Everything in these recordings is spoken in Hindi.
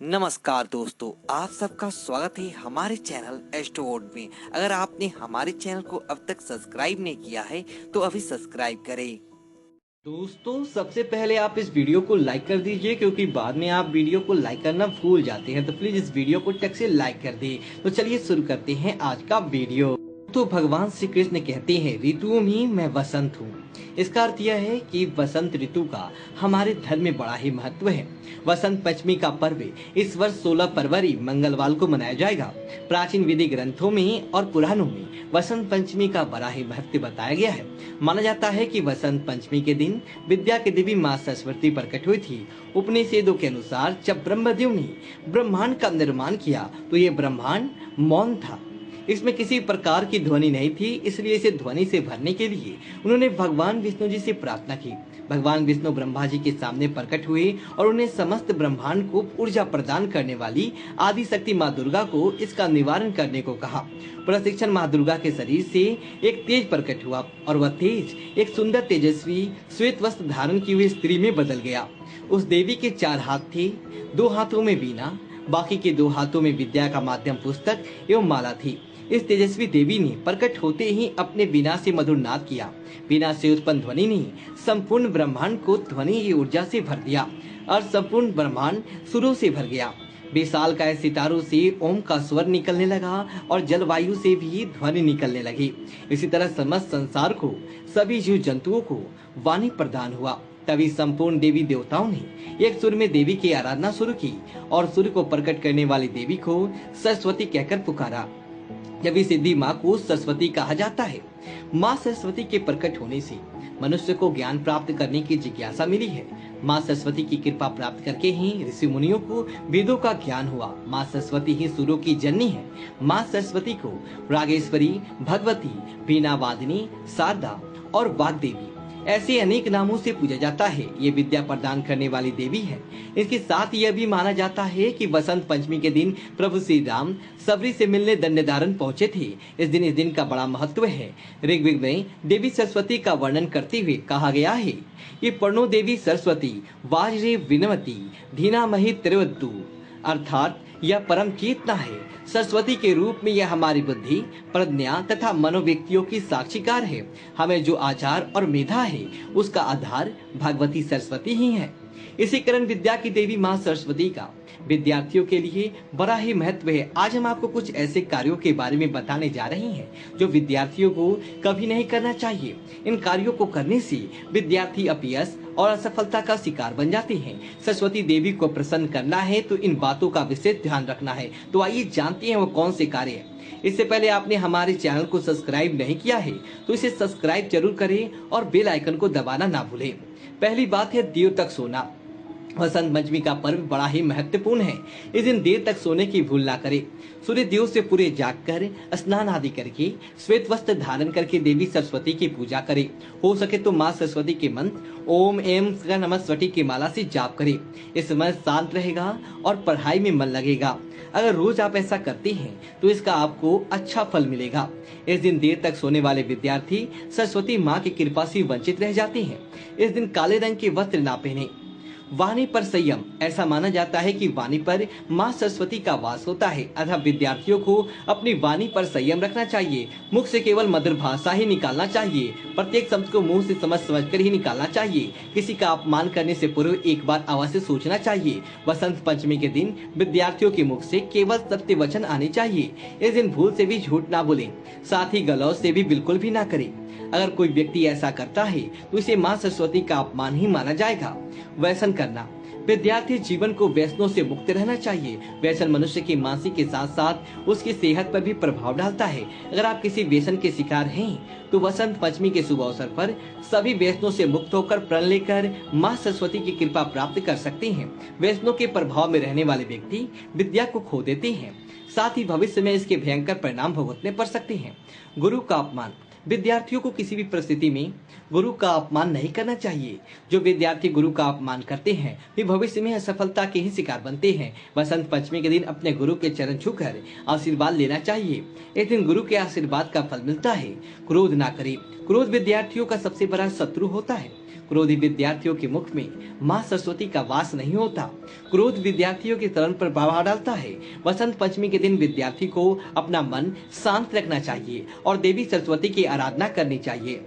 नमस्कार दोस्तों, आप सबका स्वागत है हमारे चैनल एस्ट्रोवर्ड में। अगर आपने हमारे चैनल को अब तक सब्सक्राइब नहीं किया है तो अभी सब्सक्राइब करें। दोस्तों सबसे पहले आप इस वीडियो को लाइक कर दीजिए, क्योंकि बाद में आप वीडियो को लाइक करना भूल जाते हैं। तो प्लीज इस वीडियो को टक से लाइक कर दें। तो चलिए शुरू करते हैं आज का वीडियो। तो भगवान श्री कृष्ण कहते हैं, ऋतुओं में मैं वसंत हूँ। इसका अर्थ यह है कि वसंत ऋतु का हमारे धर्म में बड़ा ही महत्व है। वसंत पंचमी का पर्व इस वर्ष 16 फरवरी मंगलवार को मनाया जाएगा। प्राचीन विधि ग्रंथों में और पुराणों में वसंत पंचमी का बड़ा ही महत्व बताया गया है। माना जाता है कि वसंत पंचमी के दिन विद्या की देवी माँ सरस्वती प्रकट हुई थी। उपनिषदों के अनुसार जब ब्रह्मदेव ने ब्रह्मांड का निर्माण किया तो ये ब्रह्मांड मौन था। इसमें किसी प्रकार की ध्वनि नहीं थी, इसलिए इसे ध्वनि से भरने के लिए उन्होंने भगवान विष्णु जी से प्रार्थना की। भगवान विष्णु ब्रह्मा जी के सामने प्रकट हुए और उन्हें समस्त ब्रह्मांड को ऊर्जा प्रदान करने वाली आदि शक्ति माँ दुर्गा को इसका निवारण करने को कहा। प्रशिक्षण माँ दुर्गा के शरीर से एक तेज प्रकट हुआ और वह तेज एक सुंदर तेजस्वी श्वेत वस्त्र धारण की हुई स्त्री में बदल गया। उस देवी के 4 हाथ थे, 2 हाथों में वीणा, बाकी के 2 हाथों में विद्या का माध्यम पुस्तक एवं माला थी। इस तेजस्वी देवी ने प्रकट होते ही अपने वीणा से मधुर नाद किया। वीणा से उत्पन्न ध्वनि ने संपूर्ण ब्रह्मांड को ध्वनि की ऊर्जा से भर दिया और संपूर्ण ब्रह्मांड सुरों से भर गया। विशाल काय सितारों से ओम का स्वर निकलने लगा और जलवायु से भी ध्वनि निकलने लगी। इसी तरह समस्त संसार को, सभी जीव जंतुओं को वाणी प्रदान हुआ। तभी संपूर्ण देवी देवताओं ने एक सुर में देवी की आराधना शुरू की और सूर्य को प्रकट करने वाली देवी को सरस्वती कहकर पुकारा। जब सिद्धि माँ को सरस्वती कहा जाता है। माँ सरस्वती के प्रकट होने से मनुष्य को ज्ञान प्राप्त करने की जिज्ञासा मिली है। माँ सरस्वती की कृपा प्राप्त करके ही ऋषि मुनियों को वेदों का ज्ञान हुआ। माँ सरस्वती ही सुरों की जननी है। माँ सरस्वती को रागेश्वरी, भगवती, वीणा वादिनी, शारदा और वाग्देवी ऐसे अनेक नामों से पूजा जाता है। ये विद्या प्रदान करने वाली देवी है। इसके साथ यह भी माना जाता है कि वसंत पंचमी के दिन प्रभु श्री राम सबरी से मिलने दंडधारण पहुंचे थे। इस दिन का बड़ा महत्व है। ऋग्वेद में देवी सरस्वती का वर्णन करते हुए कहा गया है, ये पर्णो देवी सरस्वती वाजरे विनवती धीनामही त्रिवद्दु, अर्थात यह परम चेतना है। सरस्वती के रूप में यह हमारी बुद्धि, प्रज्ञा तथा मनोव्यक्तियों की साक्षीकार है। हमें जो आचार और मेधा है उसका आधार भगवती सरस्वती ही है। इसी कारण विद्या की देवी माँ सरस्वती का विद्यार्थियों के लिए बड़ा ही महत्व है। आज हम आपको कुछ ऐसे कार्यों के बारे में बताने जा रहे हैं जो विद्यार्थियों को कभी नहीं करना चाहिए। इन कार्यों को करने से विद्यार्थी अपयश और असफलता का शिकार बन जाते हैं। सरस्वती देवी को प्रसन्न करना है तो इन बातों का विशेष ध्यान रखना है। तो आइए जानते हैं वो कौन से कार्य है। इससे पहले आपने हमारे चैनल को सब्सक्राइब नहीं किया है तो इसे सब्सक्राइब जरूर करें और बेल आइकन को दबाना ना भूलें। पहली बात है देर तक सोना। वसंत पंचमी का पर्व बड़ा ही महत्वपूर्ण है। इस दिन देर तक सोने की भूल ना करें। सूर्य देव से पूरे जागकर स्नान आदि करके श्वेत वस्त्र धारण करके देवी सरस्वती की पूजा करें। हो सके तो माँ सरस्वती के मंत्र ओम एम नमः स्वटी की माला से जाप करें। इस समय शांत रहेगा और पढ़ाई में मन लगेगा। अगर रोज आप ऐसा करते हैं तो इसका आपको अच्छा फल मिलेगा। इस दिन देर तक सोने वाले विद्यार्थी सरस्वती माँ की कृपा से वंचित रह जाते हैं। इस दिन काले रंग के वस्त्र ना पहने। वाणी पर संयम। ऐसा माना जाता है कि वाणी पर माँ सरस्वती का वास होता है, अतः विद्यार्थियों को अपनी वाणी पर संयम रखना चाहिए। मुख से केवल मधुर भाषा ही निकालना चाहिए। प्रत्येक शब्द को मुंह से समझ कर ही निकालना चाहिए। किसी का अपमान करने से पूर्व एक बार अवश्य सोचना चाहिए। वसंत पंचमी के दिन विद्यार्थियों के मुख से केवल सत्य वचन आने चाहिए। इस दिन भूल से भी झूठ ना बोले, साथ ही गलौज से भी बिल्कुल भी ना करे। अगर कोई व्यक्ति ऐसा करता है तो इसे माँ सरस्वती का अपमान ही माना जाएगा। व्यसन करना। विद्यार्थी जीवन को व्यसनों से मुक्त रहना चाहिए। व्यसन मनुष्य की मानसिक के साथ साथ उसकी सेहत पर भी प्रभाव डालता है। अगर आप किसी व्यसन के शिकार हैं तो वसंत पंचमी के शुभ अवसर पर सभी व्यसनों से मुक्त होकर प्रण लेकर माँ सरस्वती की कृपा प्राप्त कर सकते हैं। व्यसनों के प्रभाव में रहने वाले व्यक्ति विद्या को खो देते हैं, साथ ही भविष्य में इसके भयंकर परिणाम भुगतने पड़ सकते हैं। गुरु का अपमान। विद्यार्थियों को किसी भी परिस्थिति में गुरु का अपमान नहीं करना चाहिए। जो विद्यार्थी गुरु का अपमान करते हैं वे भविष्य में असफलता के ही शिकार बनते हैं। वसंत पंचमी के दिन अपने गुरु के चरण छूकर आशीर्वाद लेना चाहिए। इस दिन गुरु के आशीर्वाद का फल मिलता है। क्रोध ना करें। क्रोध विद्यार्थियों का सबसे बड़ा शत्रु होता है। क्रोधी विद्यार्थियों के मुख में माँ सरस्वती का वास नहीं होता। क्रोध विद्यार्थियों के तरण पर प्रभाव डालता है। वसंत पंचमी के दिन विद्यार्थी को अपना मन शांत रखना चाहिए और देवी सरस्वती की आराधना करनी चाहिए।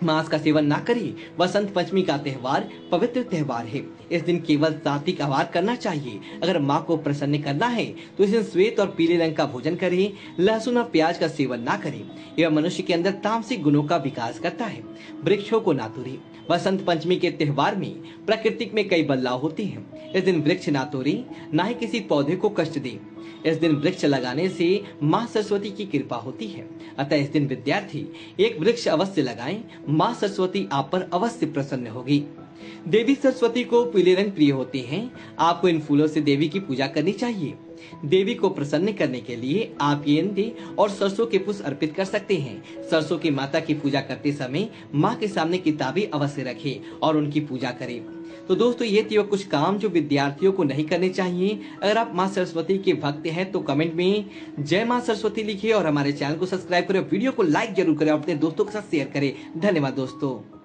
मांस का सेवन ना करें। वसंत पंचमी का त्योहार पवित्र त्योहार है। इस दिन केवल सात्विक आहार करना चाहिए। अगर माँ को प्रसन्न करना है तो इस दिन श्वेत और पीले रंग का भोजन करें। लहसुन और प्याज का सेवन ना करें। यह मनुष्य के अंदर तामसिक गुणों का विकास करता है। वृक्षों को ना तोड़ें। वसंत पंचमी के त्योहार में प्रकृति में कई बदलाव होते हैं। इस दिन वृक्ष ना तोड़ें, ना ही किसी पौधे को कष्ट दें। इस दिन वृक्ष लगाने से माँ सरस्वती की कृपा होती है। अतः इस दिन विद्यार्थी एक वृक्ष अवश्य लगाएं। माँ सरस्वती आप पर अवश्य प्रसन्न होगी। देवी सरस्वती को पीले रंग प्रिय होते हैं। आपको इन फूलों से देवी की पूजा करनी चाहिए। देवी को प्रसन्न करने के लिए आप गेंदे और सरसों के पुष्प अर्पित कर सकते हैं। सरसों की माता की पूजा करते समय माँ के सामने किताबें अवश्य रखें और उनकी पूजा करें। तो दोस्तों, ये थे वो कुछ काम जो विद्यार्थियों को नहीं करने चाहिए। अगर आप माँ सरस्वती के भक्त हैं तो कमेंट में जय माँ सरस्वती लिखिए और हमारे चैनल को सब्सक्राइब करें। वीडियो को लाइक जरूर करें और अपने दोस्तों के साथ शेयर करें। धन्यवाद दोस्तों।